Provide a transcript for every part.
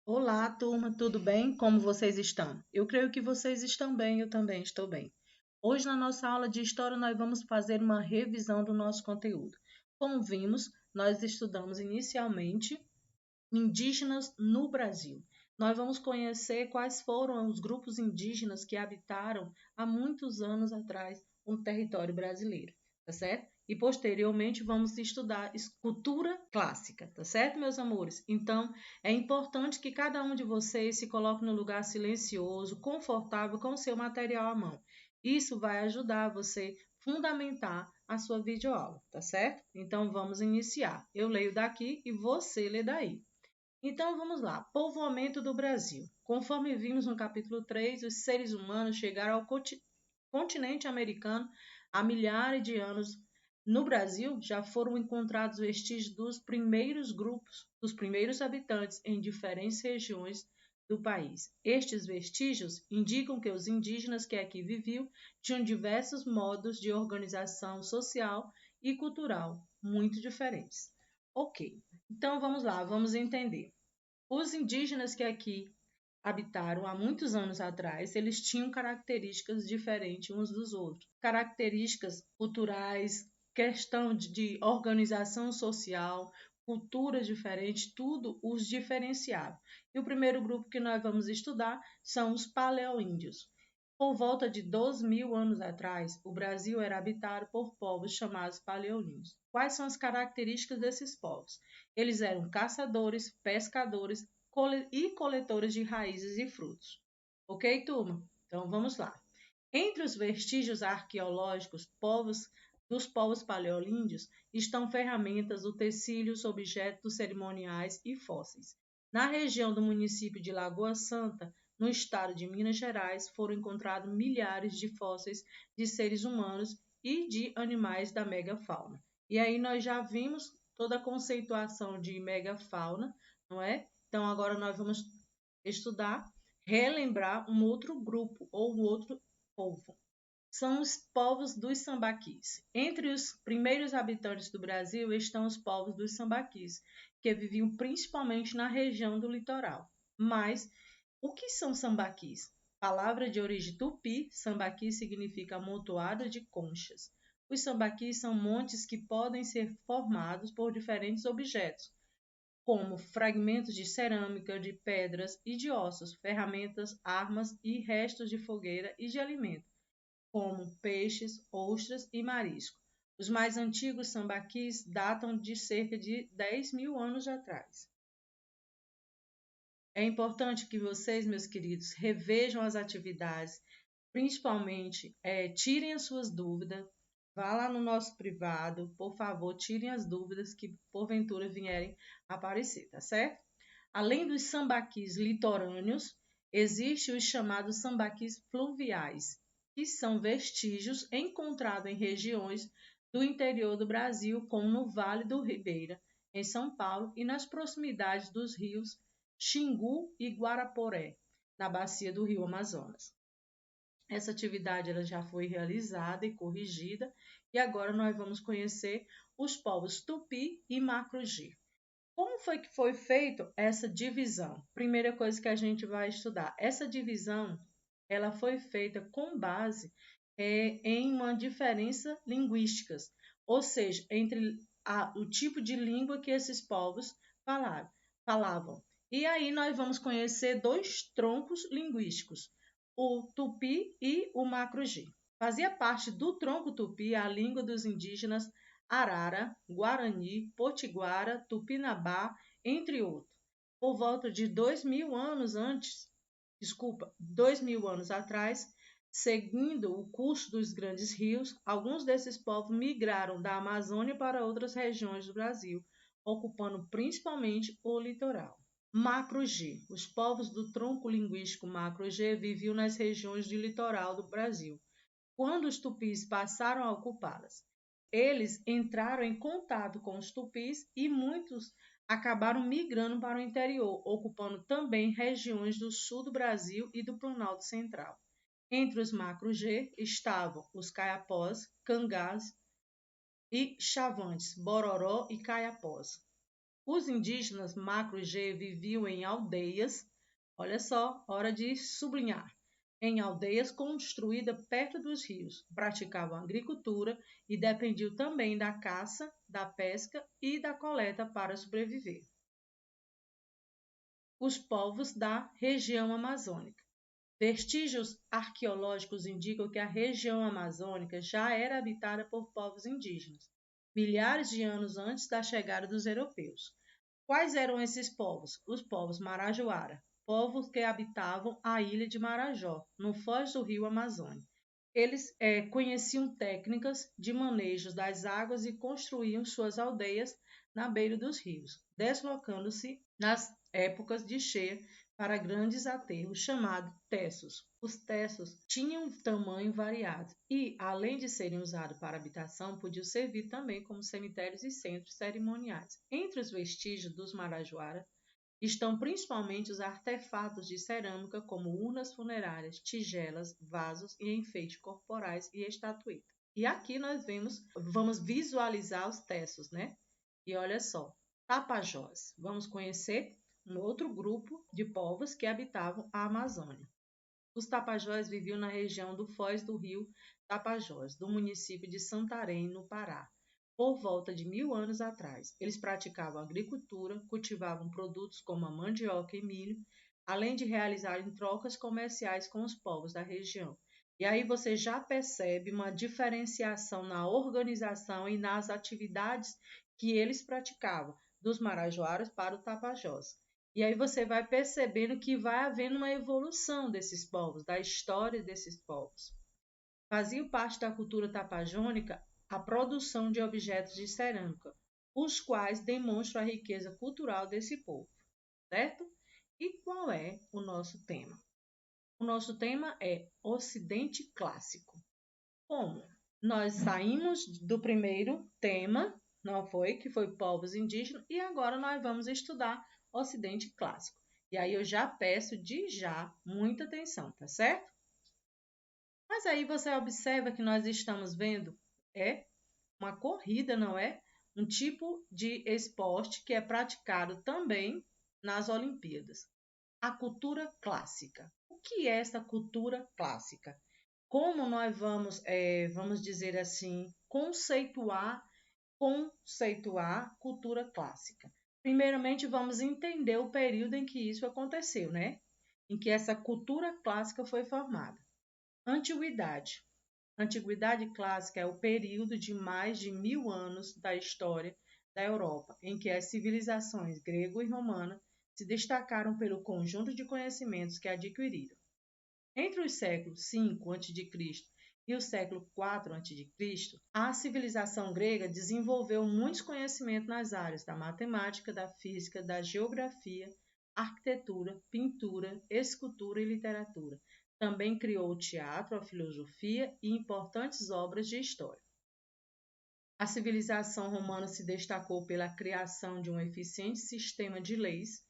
Olá, turma, tudo bem? Como vocês estão? Eu creio que vocês estão bem, eu também estou bem. Hoje, na nossa aula de história, nós vamos fazer uma revisão do nosso conteúdo. Como vimos, nós estudamos inicialmente indígenas no Brasil. Nós vamos conhecer quais foram os grupos indígenas que habitaram há muitos anos atrás o território brasileiro, tá certo? E posteriormente vamos estudar cultura clássica, tá certo, meus amores? Então, é importante que cada um de vocês se coloque no lugar silencioso, confortável com o seu material à mão. Isso vai ajudar você fundamentar a sua videoaula, tá certo? Então vamos iniciar. Eu leio daqui e você lê daí. Então vamos lá. Povoamento do Brasil. Conforme vimos no capítulo 3, os seres humanos chegaram ao continente americano há milhares de anos. No Brasil, já foram encontrados vestígios dos primeiros grupos, dos primeiros habitantes em diferentes regiões do país. Estes vestígios indicam que os indígenas que aqui viviam tinham diversos modos de organização social e cultural muito diferentes. Ok, então vamos lá, vamos entender. Os indígenas que aqui habitaram há muitos anos atrás, eles tinham características diferentes uns dos outros. Características culturais, questão de organização social, culturas diferentes, tudo os diferenciava. E o primeiro grupo que nós vamos estudar são os paleoíndios. Por volta de 2.000 anos atrás, o Brasil era habitado por povos chamados paleolíneos. Quais são as características desses povos? Eles eram caçadores, pescadores e coletores de raízes e frutos. Ok, turma? Então vamos lá. Entre os vestígios arqueológicos dos povos paleolíndios estão ferramentas, utensílios, objetos cerimoniais e fósseis. Na região do município de Lagoa Santa, no estado de Minas Gerais, foram encontrados milhares de fósseis de seres humanos e de animais da megafauna. E aí nós já vimos toda a conceituação de megafauna, não é? Então agora nós vamos estudar, relembrar um outro grupo ou um outro povo. São os povos dos sambaquis. Entre os primeiros habitantes do Brasil estão os povos dos sambaquis, que viviam principalmente na região do litoral. Mas o que são sambaquis? Palavra de origem tupi, sambaqui significa amontoado de conchas. Os sambaquis são montes que podem ser formados por diferentes objetos, como fragmentos de cerâmica, de pedras e de ossos, ferramentas, armas e restos de fogueira e de alimento, como peixes, ostras e marisco. Os mais antigos sambaquis datam de cerca de 10.000 anos atrás. É importante que vocês, meus queridos, revejam as atividades, principalmente tirem as suas dúvidas, vá lá no nosso privado, por favor, tirem as dúvidas que porventura vierem aparecer, tá certo? Além dos sambaquis litorâneos, existem os chamados sambaquis fluviais, que são vestígios encontrados em regiões do interior do Brasil, como no Vale do Ribeira, em São Paulo, e nas proximidades dos rios Xingu e Guaraporé, na bacia do rio Amazonas. Essa atividade ela já foi realizada e corrigida, e agora nós vamos conhecer os povos Tupi e Macro-G. Como foi que foi feita essa divisão? Primeira coisa que a gente vai estudar. Essa divisão ela foi feita com base em uma diferença linguística, ou seja, entre o tipo de língua que esses povos falavam. E aí nós vamos conhecer dois troncos linguísticos, o tupi e o macro-G. Fazia parte do tronco tupi a língua dos indígenas Arara, Guarani, Potiguara, Tupinambá, entre outros. Por volta de 2.000 anos antes, 2.000 anos atrás, seguindo o curso dos grandes rios, alguns desses povos migraram da Amazônia para outras regiões do Brasil, ocupando principalmente o litoral. Macro-G. Os povos do tronco linguístico Macro-G viviam nas regiões de litoral do Brasil, quando os tupis passaram a ocupá-las. Eles entraram em contato com os tupis e muitos acabaram migrando para o interior, ocupando também regiões do sul do Brasil e do Planalto Central. Entre os macro-G estavam os caiapós, cangás e chavantes, bororó e caiapós. Os indígenas macro-G viviam em aldeias, olha só, hora de sublinhar, em aldeias construídas perto dos rios, praticavam agricultura e dependiam também da caça, da pesca e da coleta para sobreviver. Os povos da região amazônica. Vestígios arqueológicos indicam que a região amazônica já era habitada por povos indígenas, milhares de anos antes da chegada dos europeus. Quais eram esses povos? Os povos Marajoara, povos que habitavam a ilha de Marajó, no foz do rio Amazônia. Eles conheciam técnicas de manejo das águas e construíam suas aldeias na beira dos rios, deslocando-se nas épocas de cheia para grandes aterros chamados tessos. Os tessos tinham tamanho variado e, além de serem usados para habitação, podiam servir também como cemitérios e centros cerimoniais. Entre os vestígios dos Marajoara estão principalmente os artefatos de cerâmica, como urnas funerárias, tigelas, vasos e enfeites corporais e estatuetas. E aqui nós vamos visualizar os tessos, né? E olha só, Tapajós. Vamos conhecer um outro grupo de povos que habitavam a Amazônia. Os Tapajós viviam na região do foz do rio Tapajós, do município de Santarém, no Pará, por volta de 1000 anos atrás. Eles praticavam agricultura, cultivavam produtos como a mandioca e milho, além de realizarem trocas comerciais com os povos da região. E aí você já percebe uma diferenciação na organização e nas atividades que eles praticavam, dos Marajoaras para o Tapajós. E aí você vai percebendo que vai havendo uma evolução desses povos, da história desses povos. Fazia parte da cultura tapajônica a produção de objetos de cerâmica, os quais demonstram a riqueza cultural desse povo, certo? E qual é o nosso tema? O nosso tema é Ocidente Clássico. Como? Nós saímos do primeiro tema, não foi? Que foi povos indígenas, e agora nós vamos estudar Ocidente Clássico. E aí eu já peço de já muita atenção, tá certo? Mas aí você observa que nós estamos vendo uma corrida, não é? Um tipo de esporte que é praticado também nas Olimpíadas. A cultura clássica. O que é essa cultura clássica? Como nós vamos dizer assim, conceituar cultura clássica? Primeiramente, vamos entender o período em que isso aconteceu, né? Em que essa cultura clássica foi formada. Antiguidade. Antiguidade clássica é o período de mais de 1000 anos da história da Europa, em que as civilizações grego e romana se destacaram pelo conjunto de conhecimentos que adquiriram. Entre os séculos V a.C. e o século IV a.C., a civilização grega desenvolveu muitos conhecimentos nas áreas da matemática, da física, da geografia, arquitetura, pintura, escultura e literatura. Também criou o teatro, a filosofia e importantes obras de história. A civilização romana se destacou pela criação de um eficiente sistema de leis,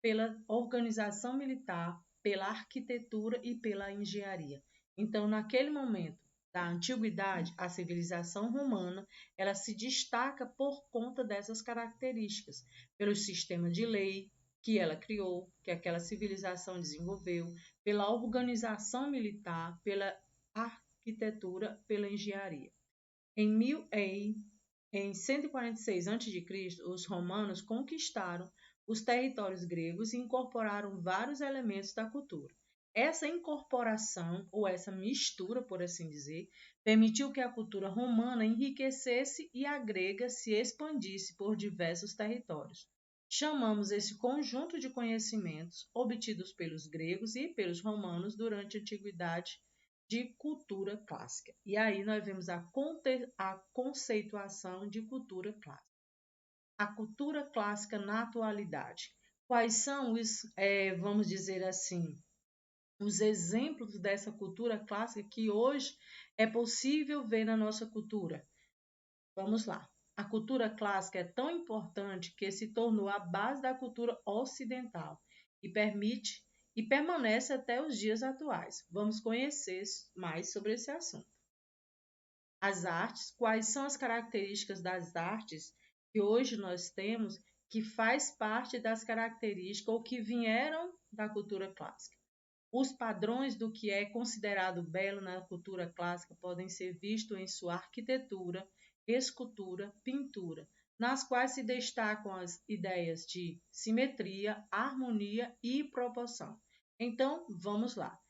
pela organização militar, pela arquitetura e pela engenharia. Então, naquele momento da antiguidade, a civilização romana, ela se destaca por conta dessas características, pelo sistema de lei que ela criou, que aquela civilização desenvolveu, pela organização militar, pela arquitetura, pela engenharia. Em 146 a.C., os romanos conquistaram os territórios gregos e incorporaram vários elementos da cultura. Essa incorporação, ou essa mistura, por assim dizer, permitiu que a cultura romana enriquecesse e a grega se expandisse por diversos territórios. Chamamos esse conjunto de conhecimentos obtidos pelos gregos e pelos romanos durante a antiguidade de cultura clássica. E aí nós vemos a conceituação de cultura clássica. A cultura clássica na atualidade. Quais são os, vamos dizer assim, os exemplos dessa cultura clássica que hoje é possível ver na nossa cultura? Vamos lá. A cultura clássica é tão importante que se tornou a base da cultura ocidental e permanece até os dias atuais. Vamos conhecer mais sobre esse assunto. As artes, quais são as características das artes que hoje nós temos que faz parte das características ou que vieram da cultura clássica. Os padrões do que é considerado belo na cultura clássica podem ser vistos em sua arquitetura, escultura, pintura, nas quais se destacam as ideias de simetria, harmonia e proporção. Então, vamos lá.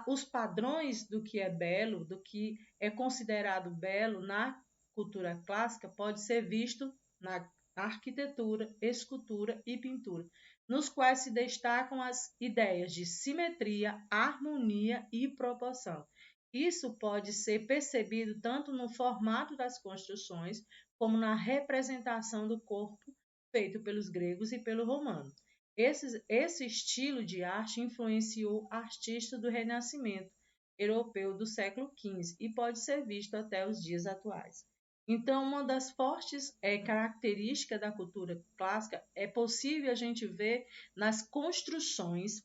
Os padrões do que é belo, do que é considerado belo na cultura clássica, pode ser visto na arquitetura, escultura e pintura, nos quais se destacam as ideias de simetria, harmonia e proporção. Isso pode ser percebido tanto no formato das construções, como na representação do corpo feito pelos gregos e pelo romano. Esse estilo de arte influenciou artistas do Renascimento europeu do século XV e pode ser visto até os dias atuais. Então, uma das fortes características da cultura clássica é possível a gente ver nas construções,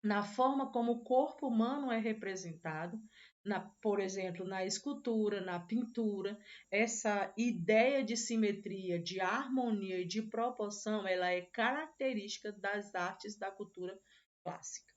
na forma como o corpo humano é representado, por exemplo, na escultura, na pintura, essa ideia de simetria, de harmonia e de proporção, ela é característica das artes da cultura clássica.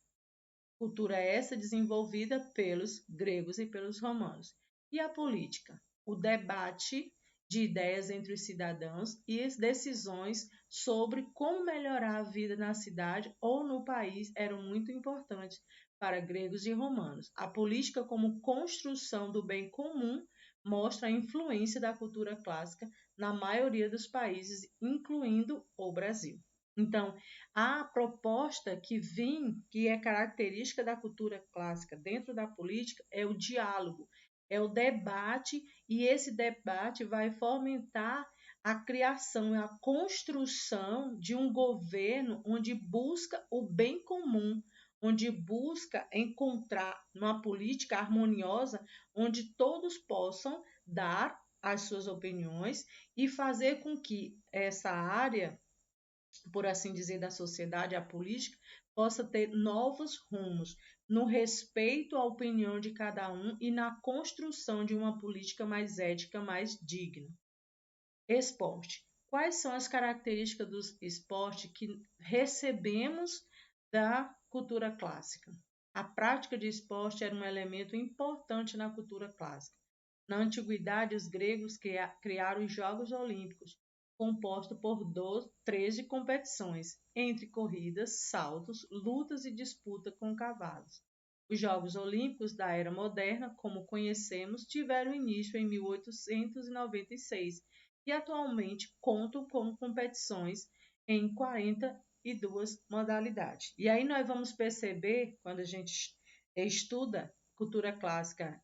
Cultura essa desenvolvida pelos gregos e pelos romanos. E a política? O debate de ideias entre os cidadãos e as decisões sobre como melhorar a vida na cidade ou no país eram muito importantes para gregos e romanos. A política, como construção do bem comum, mostra a influência da cultura clássica na maioria dos países, incluindo o Brasil. Então, a proposta que é característica da cultura clássica dentro da política, é o diálogo, é o debate, e esse debate vai fomentar a criação, a construção de um governo onde busca o bem comum, onde busca encontrar uma política harmoniosa, onde todos possam dar as suas opiniões e fazer com que essa área, por assim dizer, da sociedade, a política, possa ter novos rumos no respeito à opinião de cada um e na construção de uma política mais ética, mais digna. Esporte. Quais são as características do esporte que recebemos da cultura clássica? A prática de esporte era um elemento importante na cultura clássica. Na antiguidade, os gregos criaram os Jogos Olímpicos, composto por 13 competições, entre corridas, saltos, lutas e disputa com cavalos. Os Jogos Olímpicos da Era Moderna, como conhecemos, tiveram início em 1896 e atualmente contam com competições em 42 modalidades. E aí nós vamos perceber, quando a gente estuda cultura clássica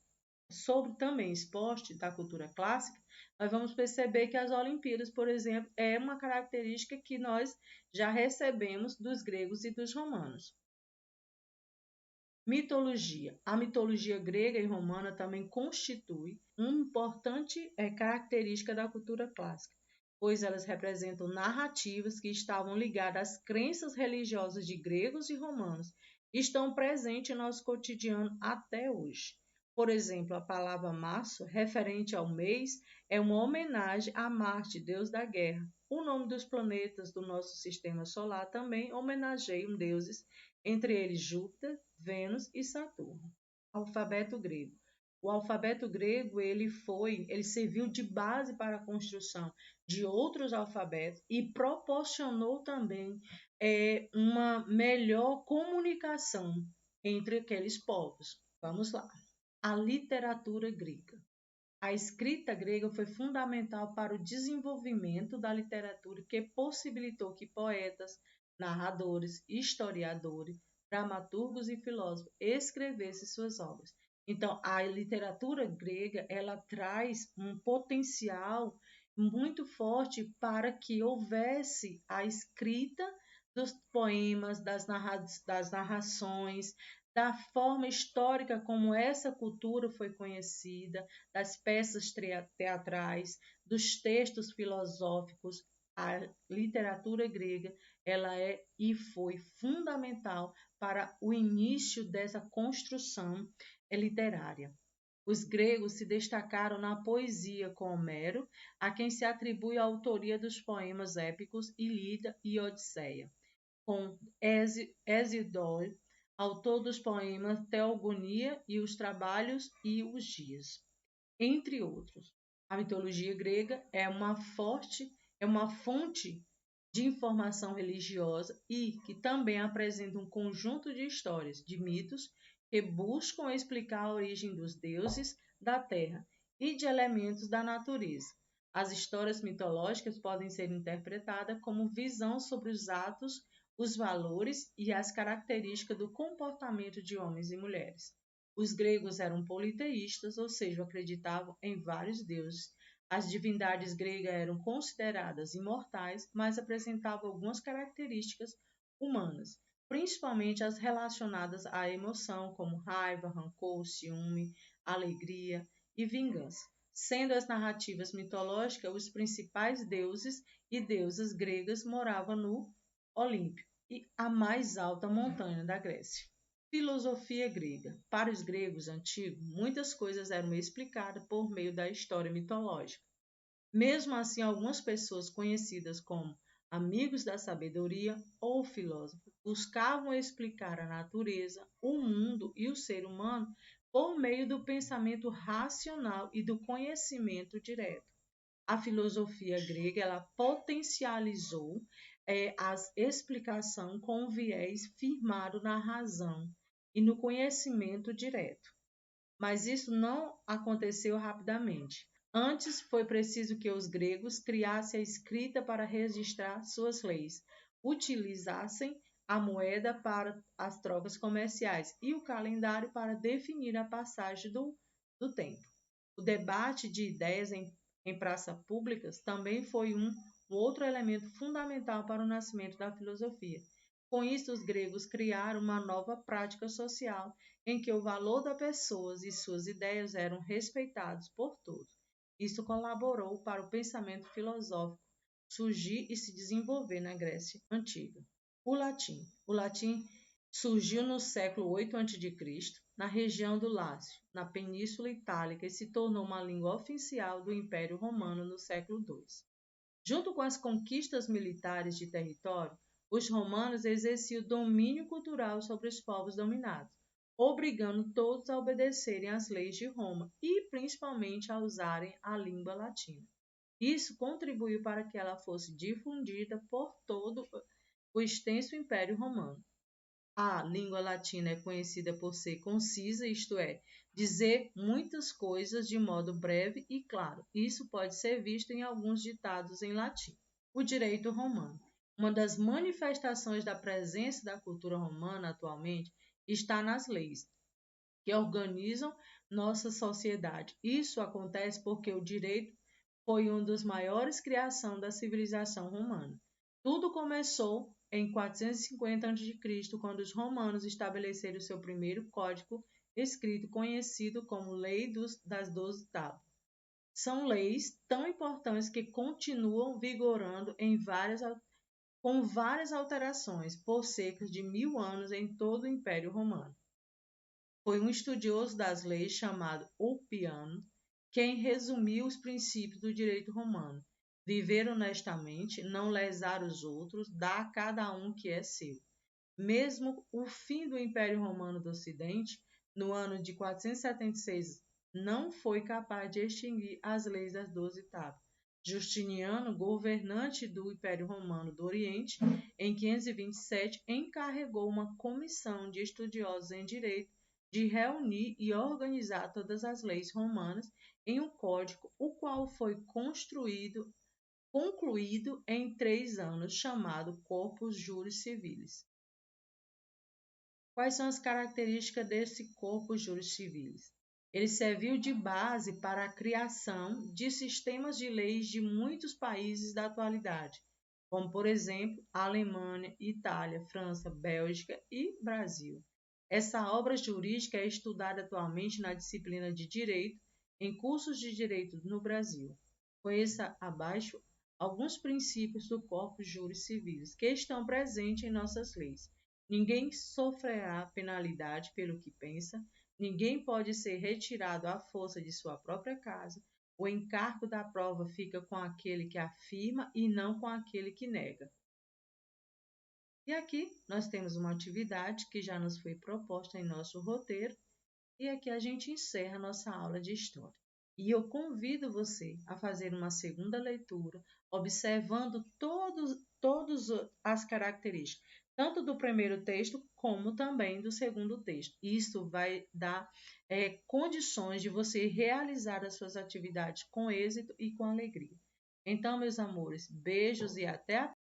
sobre também esporte da cultura clássica, nós vamos perceber que as Olimpíadas, por exemplo, é uma característica que nós já recebemos dos gregos e dos romanos. Mitologia. A mitologia grega e romana também constitui uma importante característica da cultura clássica, pois elas representam narrativas que estavam ligadas às crenças religiosas de gregos e romanos e estão presentes em nosso cotidiano até hoje. Por exemplo, a palavra março, referente ao mês, é uma homenagem a Marte, deus da guerra. O nome dos planetas do nosso sistema solar também homenageiam deuses, entre eles Júpiter, Vênus e Saturno. Alfabeto grego. O alfabeto grego ele serviu de base para a construção de outros alfabetos e proporcionou também uma melhor comunicação entre aqueles povos. Vamos lá. A literatura grega. A escrita grega foi fundamental para o desenvolvimento da literatura, que possibilitou que poetas, narradores, historiadores, dramaturgos e filósofos escrevessem suas obras. Então, a literatura grega, ela traz um potencial muito forte para que houvesse a escrita dos poemas, das narrações, da forma histórica como essa cultura foi conhecida, das peças teatrais, dos textos filosóficos. A literatura grega, ela é e foi fundamental para o início dessa construção literária. Os gregos se destacaram na poesia com Homero, a quem se atribui a autoria dos poemas épicos Ilíada e Odisseia, com Hesíodo, autor dos poemas Teogonia e os Trabalhos e os Dias, entre outros. A mitologia grega é uma fonte de informação religiosa e que também apresenta um conjunto de histórias, de mitos, que buscam explicar a origem dos deuses da terra e de elementos da natureza. As histórias mitológicas podem ser interpretadas como visão sobre os atos, os valores e as características do comportamento de homens e mulheres. Os gregos eram politeístas, ou seja, acreditavam em vários deuses. As divindades gregas eram consideradas imortais, mas apresentavam algumas características humanas, principalmente as relacionadas à emoção, como raiva, rancor, ciúme, alegria e vingança. Sendo as narrativas mitológicas, os principais deuses e deusas gregas moravam no Olímpio, e a mais alta montanha da Grécia. Filosofia grega. Para os gregos antigos, muitas coisas eram explicadas por meio da história mitológica. Mesmo assim, algumas pessoas conhecidas como amigos da sabedoria ou filósofos buscavam explicar a natureza, o mundo e o ser humano por meio do pensamento racional e do conhecimento direto. A filosofia grega ela potencializou a explicação com um viés firmado na razão e no conhecimento direto. Mas isso não aconteceu rapidamente. Antes foi preciso que os gregos criassem a escrita para registrar suas leis, utilizassem a moeda para as trocas comerciais e o calendário para definir a passagem do tempo. O debate de ideias em praças públicas também foi um outro elemento fundamental para o nascimento da filosofia. Com isso, os gregos criaram uma nova prática social em que o valor das pessoas e suas ideias eram respeitados por todos. Isso colaborou para o pensamento filosófico surgir e se desenvolver na Grécia Antiga. O latim. O latim surgiu no século 8 a.C., na região do Lácio, na Península Itálica, e se tornou uma língua oficial do Império Romano no século II. Junto com as conquistas militares de território, os romanos exerciam domínio cultural sobre os povos dominados, obrigando todos a obedecerem às leis de Roma e principalmente a usarem a língua latina. Isso contribuiu para que ela fosse difundida por todo o extenso Império Romano. A língua latina é conhecida por ser concisa, isto é, dizer muitas coisas de modo breve e claro. Isso pode ser visto em alguns ditados em latim. O direito romano. Uma das manifestações da presença da cultura romana atualmente está nas leis que organizam nossa sociedade. Isso acontece porque o direito foi uma das maiores criações da civilização romana. Tudo começou em 450 a.C., quando os romanos estabeleceram seu primeiro código escrito, conhecido como Lei das 12 Tábuas. São leis tão importantes que continuam vigorando com várias alterações por cerca de 1000 anos em todo o Império Romano. Foi um estudioso das leis chamado Ulpiano quem resumiu os princípios do direito romano: viver honestamente, não lesar os outros, dar a cada um que é seu. Mesmo o fim do Império Romano do Ocidente, no ano de 476, não foi capaz de extinguir as leis das 12 tábuas. Justiniano, governante do Império Romano do Oriente, em 527, encarregou uma comissão de estudiosos em direito de reunir e organizar todas as leis romanas em um código, o qual foi concluído em 3 anos, chamado Corpus Juris Civilis. Quais são as características desse Corpus Juris Civilis? Ele serviu de base para a criação de sistemas de leis de muitos países da atualidade, como, por exemplo, a Alemanha, Itália, França, Bélgica e Brasil. Essa obra jurídica é estudada atualmente na disciplina de Direito em cursos de Direito no Brasil. Conheça abaixo alguns princípios do Corpus Juris Civilis que estão presentes em nossas leis. Ninguém sofrerá penalidade pelo que pensa, Ninguém pode ser retirado à força de sua própria casa. O encargo da prova fica com aquele que afirma e não com aquele que nega. E aqui nós temos uma atividade que já nos foi proposta em nosso roteiro, e aqui a gente encerra nossa aula de história. E eu convido você a fazer uma segunda leitura, observando todas as características, tanto do primeiro texto como também do segundo texto. Isso vai dar condições de você realizar as suas atividades com êxito e com alegria. Então, meus amores, beijos e até a